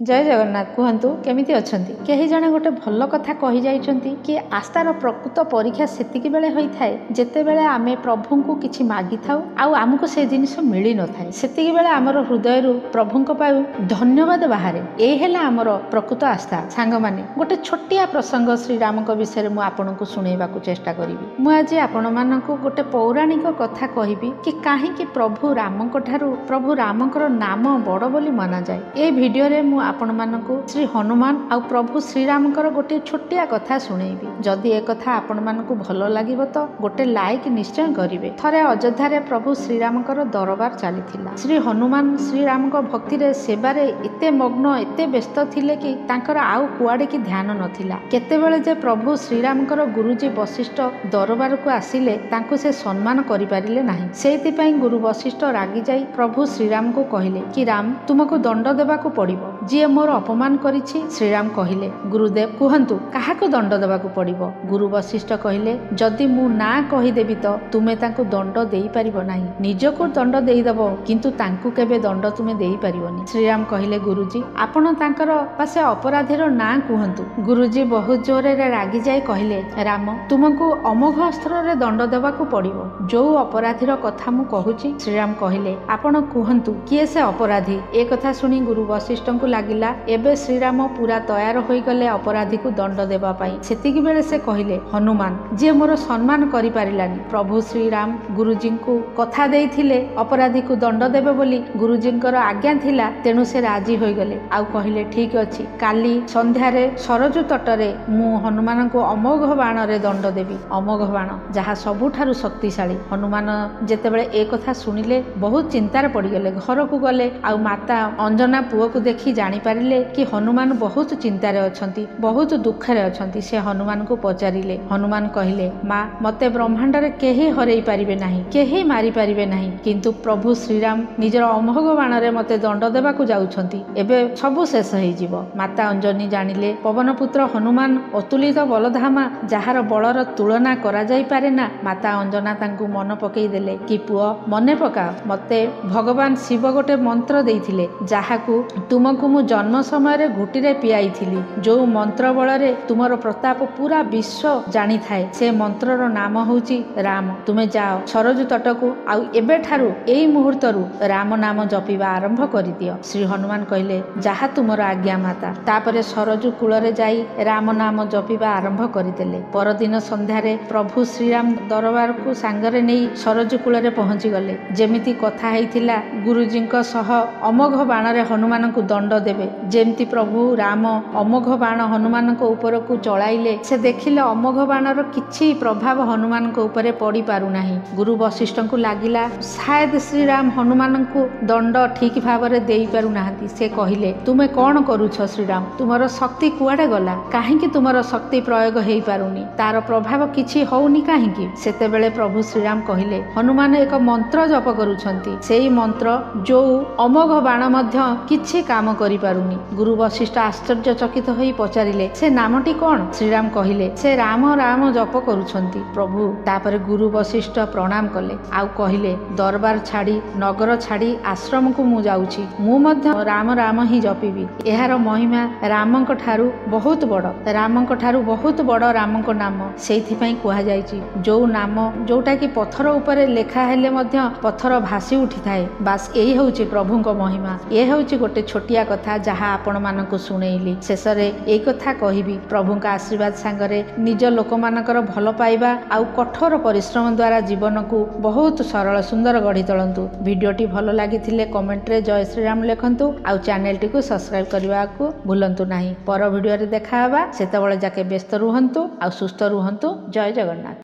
जय जगन्नाथ कहतु केमिति अछंती केही जणे गोटे भल कथा कहि जाइछंती कि आस्थार प्रकृत परीक्षा सेतिकी बेले होई थाए जेते बेले आमे प्रभु को किछि मागी थाउ आउ आमको से जिनिस मिली न थाए सेतिकी बेले हमर हृदय रु प्रभु को पाउ धन्यवाद बाहरे ए हेला हमर प्रकृत आस्था सांग माने गोटे छोटिया प्रसंग श्री राम को विषय मु आपनको सुनेबा को चेष्टा करिवि मु आज आपण माननको गोटे पौराणिक कथा कहिबि कि काहे कि प्रभु राम को ठारू प्रभु रामकर नाम बड़ बोली माना जाय ए वीडियो रे मु आपण मानकु श्री हनुमान आ प्रभु श्रीरामकर गोटे छोटिया कथा सुनेबी जदि ए कथा आपण मानकु भलो लागिबो तो गोटे लाइक निश्चय करिवे। थरे अयोध्या रे प्रभु श्रीरामकर दरबार चलीथिला। श्री हनुमान श्रीरामक भक्ति रे सेबारे एते मग्न एते व्यस्त थिले कि तांकर आउ कुआडे कि ध्यान नथिला। केतेबेले जे प्रभु श्रीरामकर गुरुजी वशिष्ठ दरबार को आसिले तांकु से सम्मान करि पारिले नाही। सेति पई गुरु वशिष्ठ रागी जाई प्रभु श्रीराम को कहिले कि राम तुमको दंड देबा को पड़िबो जी मोर अपमान करिछि। श्रीराम कहिले गुरुदेव कहंतु काहाको दंड देबाकू पड़िबो। गुरु वशिष्ठ कहिले जदि मु ना कहि देबी तो तुमे तांकु दंड देई परिबो नाही निजको दंड देई देबो किंतु तांकु केबे दंड तुमे देई परिबोनी। श्रीराम कहिले गुरुजी आपण तांकर पासे अपराधीर ना कहंतु। गुरुजी बहुत जोरे रे रागी जाई कहिले राम तुमको अमोघ अस्त्र रे दंड देबाकू पड़िबो जो अपराधीर कथा मु कहूची। श्रीराम कहिले आपण कहंतु किए से अपराधी। ए कथा सुनी गुरु वशिष्ठ को लागिला एबे श्रीराम पूरा तैयार होई गले अपराधी को दंड देबा पाई। सेतिकी बेले से कहिले हनुमान जे मोर सम्मान करि पारिलानी। प्रभु श्रीराम गुरुजी को कथा देइथिले अपराधी को दंड देबे बोली गुरुजींकर आज्ञा थिला तेनु से राजी होई गले आउ कहिले ठीक अछि काली संध्या रे सरजू तटरे मु हनुमान को अमोघ बाण रे दंड देबी अमोघ बाण जहा सबुठारु शक्तिशाली। हनुमान जेतेबेले ए कथा सुनिले बहुत चिंतार पड़ी गले घर को गले आउ माता अंजना पुओ को देखि जानि पारिले कि हनुमान बहुत चिंतारे अछंती बहुत दुखरे अछंती। से हनुमान को पचारिले हनुमान कहिले माँ मते ब्रह्मांड रे केही हरई पारिबे नाही केही मारी पारिबे नाही किंतु प्रभु श्रीराम निजर अमोघ बाण रे मते दंड देबा को जाउछंती एबे सबु शेष होई जिवो। माता अंजनी जानिले पवन पुत्र हनुमान अतुलित बलधामा जहार बलर तुलना करा जाई पारे ना। माता अंजना तांकु मन पकेई देले कि पुओ मने पका मते भगवान शिव गोटे मंत्र देइथिले जाहाकू तुमको मु जन्म समय रे घुटीरे पियाई थिली जो मंत्र बलरे तुमर प्रताप पूरा विश्व जानी थाए से मंत्रर नाम होउची राम। तुमे जाओ सरजू तटकू आउ एबे ठारू एई मुहूर्तरू राम नाम जपिबा आरंभ करि दियो। श्री हनुमान कहिले जाहा तुमर आज्ञा माता। तापरे सरजू कूलरे जाई राम नाम जपिबा आरंभ करिदेले। परदिन संध्या रे प्रभु श्रीराम दरबार को सांगरे नेई सरजू कूलरे पहुंची गले जेमिति कथा हेइथिला गुरुजींक सह अमोघ बाण रे हनुमान को दंड देबे जेमती प्रभु राम अमोघ बाण हनुमान को ऊपर को चलाइले से देखिले अमोघ बाणर किछि प्रभाव हनुमान को ऊपर पड़ी पारु नाही। गुरु वशिष्ठ को लागिला शायद श्रीराम हनुमान को दंड ठीक भाव रे देई पारु नाहंती। से कहिले तुमे कोन करूछ श्रीराम तुमर शक्ति कुआडे गला काहेकि तुमर शक्ति प्रयोग हेई पारुनी तार प्रभाव किछि होउनी काहेकि। सेते बेले प्रभु श्रीराम कहिले हनुमान एक मंत्र जप करूछंती सेई मंत्र जो अमोघ बाण मध्य किछि काम करि पारुनी। गुरु वशिष्ठ आश्चर्यचकित होई पचारिले से नामटी कोन। श्रीराम कहिले से राम राम जप करूछंती प्रभु। तापर गुरु वशिष्ठ प्रणाम कले आउ कहिले दरबार छाड़ी नगर छाड़ी आश्रम को मु जाउछि मु मध्य राम राम ही जपिबी। एहार महिमा रामक ठारू बहुत बड़ रामक ठारू बहुत बड़ रामक नाम सेइथि पई कुहा जायछि जो नाम जोटा कि पत्थर ऊपर लेखा हेले मध्य पत्थर भासी उठी थाए बास एही होउछि प्रभुक महिमा। ए होउछि गोटे छोटिया कथा जहा आपण मानकु सुनेइली शेषरे एई कथा कहिबी प्रभुक आशीर्वाद सांगरे निज लोक मानकर भल पाइबा आउ कठोर परिश्रम द्वारा जीवन को बहुत सरल सुंदर गढ़ी तोलंतु। वीडियोटी भल लागिथिले कमेंट रे जय श्रीराम लेखंतु आउ चैनल टी को सब्सक्राइब करबा को भूलंतु नाही। पर वीडियो रे देखा हबा सेतबेले जाके व्यस्त रुहंतु आउ सुस्थ रुहंतु। जय जगन्नाथ।